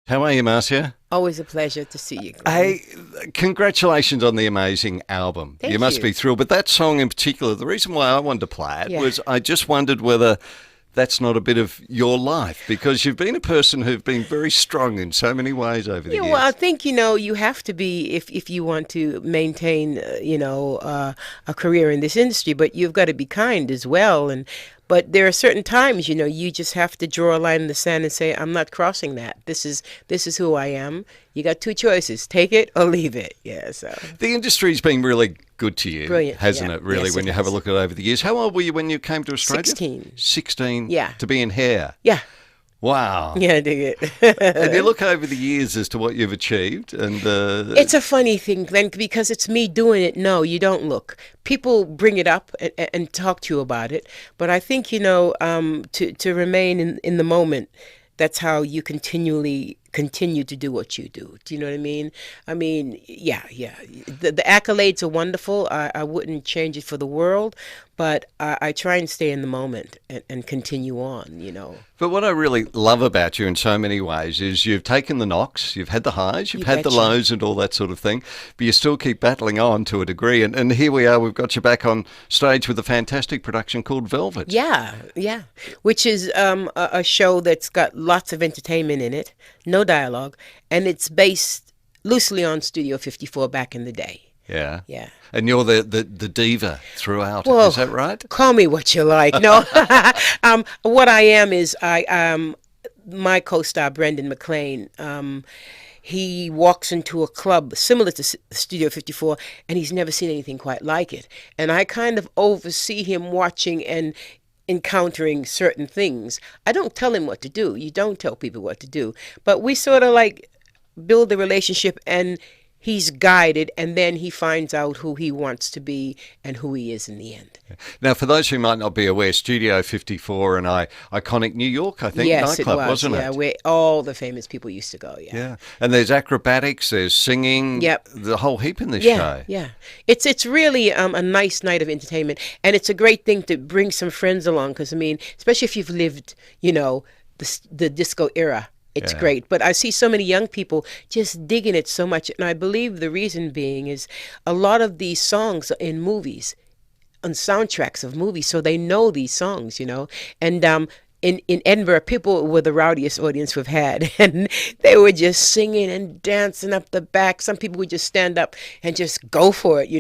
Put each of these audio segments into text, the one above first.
How are you, Marcia? Always a pleasure to see you, Glenn. Hey, congratulations on the amazing album. You Thank must you. be thrilled. But that song in particular, the reason why I wanted to play it Yeah. was I just wondered whether that's not a bit of your life because you've been a person who've been very strong in so many ways over the Yeah, well, I years. think, you have to be if you want to maintain, a career in this industry, but you've got to be kind as well. But there are certain times, you just have to draw a line in the sand and say, I'm not crossing that. This is who I am. You got two choices: take it or leave it. Yeah, so The industry's been really good to you, brilliant. hasn't Yeah. it, really, Yes, when it you have a has. look at it over the years? How old were you when you came to Australia? 16. 16 Yeah. to be in hair. Yeah. Wow. Yeah, I dig And you it. look over the years as to what you've achieved, and It's a funny thing, Glenn, because it's me doing it. No, you don't look. People bring it up and talk to you about it, but I think to remain in the moment. That's how you continually continue to do what you do. Do you know what I mean? I mean, yeah, yeah. The accolades are wonderful. I wouldn't change it for the world, but I try and stay in the moment and continue on. But what I really love about you in so many ways is you've taken the knocks, you've had the highs, you've You had the betcha. lows and all that sort of thing, but you still keep battling on to a degree. And here we are, we've got you back on stage with a fantastic production called Velvet. Yeah, yeah. Which is a show that's got lots of entertainment in it, no dialogue, and it's based loosely on Studio 54 back in the day. Yeah. Yeah. And you're the diva throughout it, is Well, that right? call me what you like. No, what I am is my co-star Brendan McLean. He walks into a club similar to Studio 54, and he's never seen anything quite like it. And I kind of oversee him watching and encountering certain things. I don't tell him what to do. You don't tell people what to do. But we sort of like build a relationship, and he's guided, and then he finds out who he wants to be and who he is in the end. Now, for those who might not be aware, Studio 54 and iconic New York, I think, Yes, it nightclub, was. wasn't Yeah, it? where all the famous people used to go. Yeah. Yeah. And there's acrobatics, there's singing, Yep. the whole heap in this Yeah, show. yeah. It's really a nice night of entertainment, and it's a great thing to bring some friends along. Because I mean, especially if you've lived, the disco era. It's Yeah. great, but I see so many young people just digging it so much, and I believe the reason being is a lot of these songs are in movies, on soundtracks of movies, so they know these songs. And in Edinburgh, people were the rowdiest audience we've had, and they were just singing and dancing up the back. Some people would just stand up and just go for it,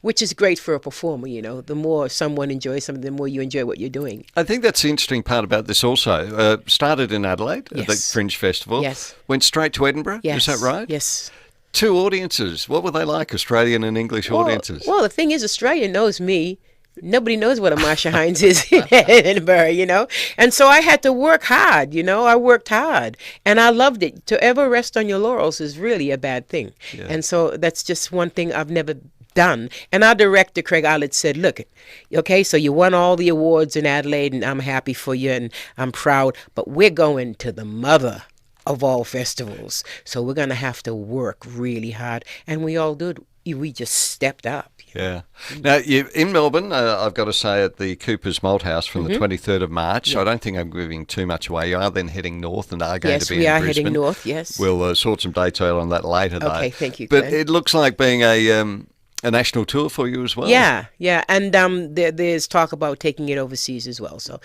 which is great for a performer. The more someone enjoys something, the more you enjoy what you're doing. I think that's the interesting part about this also. Started in Adelaide at the Yes. Fringe Festival. Yes. Went straight to Edinburgh. Is Yes. that right? Yes. Two audiences. What were they like, Australian and English Well, audiences? well, the thing is, Australia knows me. Nobody knows what a Marsha Hines is in Edinburgh. And so I had to work hard. I worked hard, and I loved it. To ever rest on your laurels is really a bad thing. Yeah. And so that's just one thing I've never done. And our director, Craig Allett, said, look, okay, so you won all the awards in Adelaide, and I'm happy for you, and I'm proud, but we're going to the mother of all festivals. So we're going to have to work really hard. And we all did. We just stepped up. Yeah. Now, you in Melbourne, I've got to say, at the Cooper's Malthouse from the 23rd of March. I don't think I'm giving too much away. You are then heading north and are going Yes, to be we in are Brisbane. heading north, yes. We'll sort some detail on that later, though. Okay, thank you, But Glenn. it looks like being a national tour for you as well. Yeah, yeah, and there's talk about taking it overseas as well. So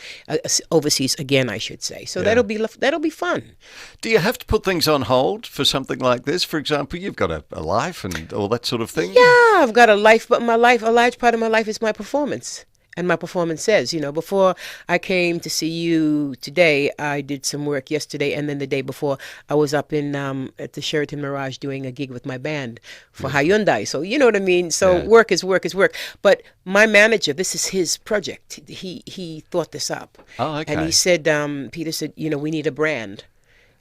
overseas again, I should say. So Yeah. that'll be fun. Do you have to put things on hold for something like this? For example, you've got a life and all that sort of thing. Yeah, I've got a life, but a large part of my life is my performance. And my performance says, before I came to see you today, I did some work yesterday, and then the day before, I was up in at the Sheraton Mirage doing a gig with my band for Hyundai. So you know what I mean. So Yeah. work is work is work. But my manager, this is his project. He thought this up, Oh, and okay. he said, Peter said, we need a brand,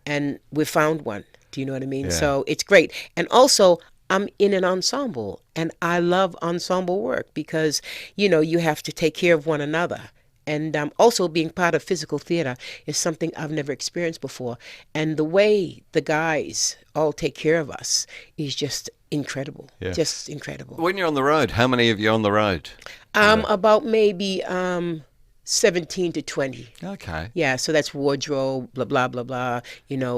and we found one. Do you know what I mean? Yeah. So it's great, and also. I'm in an ensemble, and I love ensemble work because, you have to take care of one another. And also being part of physical theater is something I've never experienced before. And the way the guys all take care of us is just incredible. Yeah. Just incredible. When you're on the road, how many of you on the road? About maybe 17 to 20. Okay. Yeah, so that's wardrobe, blah, blah, blah, blah.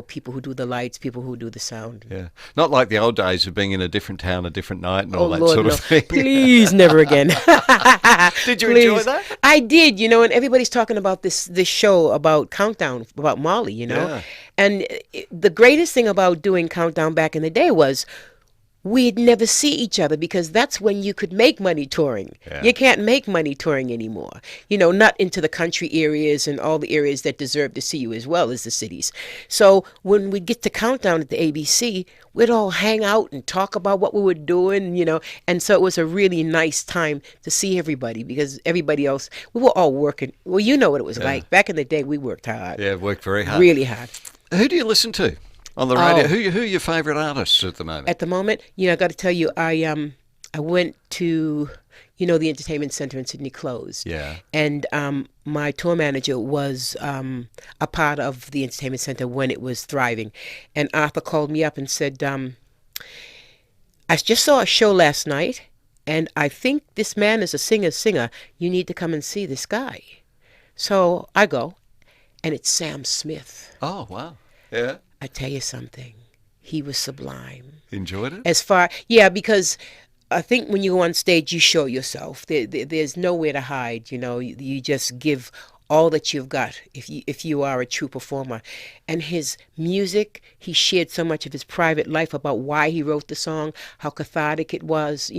People who do the lights, people who do the sound. Yeah. Not like the old days of being in a different town, a different night, and all that Lord, sort no. of thing. Please, never again. Did you Please. enjoy that? I did, and everybody's talking about this show about Countdown, about Molly, Yeah. And the greatest thing about doing Countdown back in the day was we'd never see each other because that's when you could make money touring. Yeah. You can't make money touring anymore. Not into the country areas and all the areas that deserve to see you as well as the cities. So when we'd get to Countdown at the ABC, we'd all hang out and talk about what we were doing, And so it was a really nice time to see everybody because everybody else, we were all working. Well, you know what it was like. Back in the day, we worked hard. Yeah, worked very hard. Really hard. Who do you listen to on the radio? Oh. Who are your favourite artists at the moment? At the moment, I got to tell you, I went to, the entertainment center in Sydney closed. Yeah. And my tour manager was a part of the entertainment center when it was thriving. And Arthur called me up and said, I just saw a show last night, and I think this man is a singer. You need to come and see this guy. So I go, and it's Sam Smith. Oh, wow. Yeah. I tell you something. He was sublime. Enjoyed it? Because I think when you go on stage, you show yourself. There's nowhere to hide. You just give all that you've got if you are a true performer. And his music, he shared so much of his private life about why he wrote the song, how cathartic it was,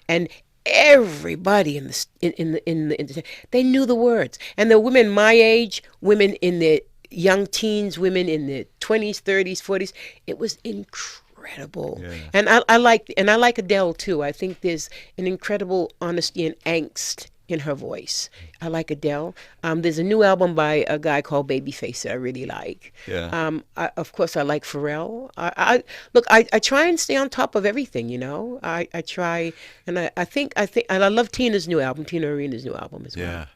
and everybody in the they knew the words. And the women my age, women in their young teens, women in their 20s, 30s, 40s, it was incredible. Yeah. And I like Adele too. I think there's an incredible honesty and angst in her voice. I like Adele. There's a new album by a guy called Babyface that I really like. Yeah. Of course, I like Pharrell. I try and stay on top of everything. I try, and I think, and I love Tina's new album, Tina Arena's new album as well. Yeah.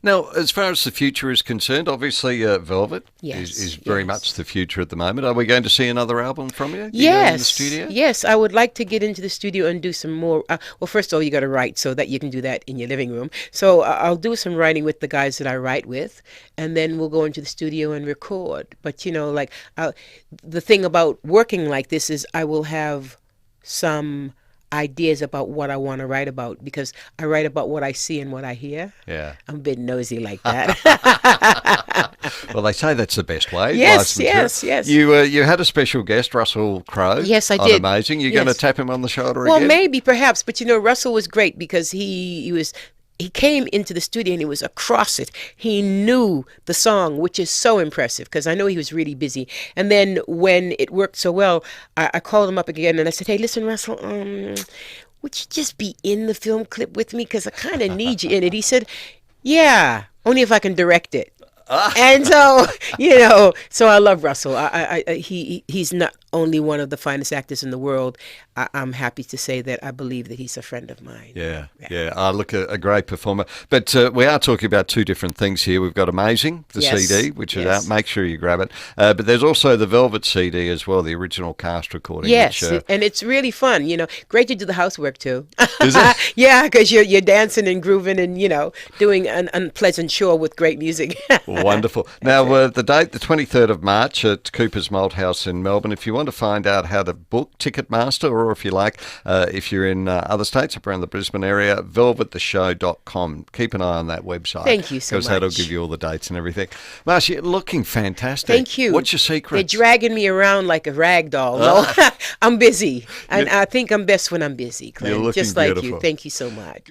Now, as far as the future is concerned, obviously Velvet Yes, is very yes. much the future at the moment. Are we going to see another album from you? Yes, in the studio? yes. I would like to get into the studio and do some more. Well, first of all, you got to write so that you can do that in your living room. So I'll do some writing with the guys that I write with, and then we'll go into the studio and record. But the thing about working like this is I will have some ideas about what I want to write about because I write about what I see and what I hear. Yeah. I'm a bit nosy like that. Well, they say that's the best way. Yes, Life's material. yes. You had a special guest, Russell Crowe. Yes, I on did. Amazing. You're Yes. going to tap him on the shoulder Well, again? maybe, perhaps, but Russell was great because he came into the studio and he was across it. He knew the song, which is so impressive because I know he was really busy. And then when it worked so well, I called him up again and I said, "Hey, listen, Russell, would you just be in the film clip with me because I kind of need you in it?" He said, "Yeah, only if I can direct it." And so, so I love Russell. He's not only one of the finest actors in the world. I'm happy to say that I believe that he's a friend of mine. Yeah. Look, a great performer. But we are talking about two different things here. We've got Amazing, the Yes. CD, which is Yes. out. Make sure you grab it. But there's also the Velvet CD as well, the original cast recording. Yes, Which, and it's really fun. Great to do the housework too. Is it? Yeah, because you're dancing and grooving and doing an unpleasant chore with great music. Wonderful. Now, the date, the 23rd of March at Cooper's Malthouse in Melbourne. If you want to find out how to book Ticketmaster, or if you like, if you're in other states, up around the Brisbane area, velvettheshow.com. Keep an eye on that website. Thank you so Because that'll much. give you all the dates and everything. Marcia, you're looking fantastic. Thank you. What's your They're secret? dragging me around like a rag doll. No, I'm busy. And I think I'm best when I'm busy, Glenn. looking Just like beautiful. you. Thank you so much.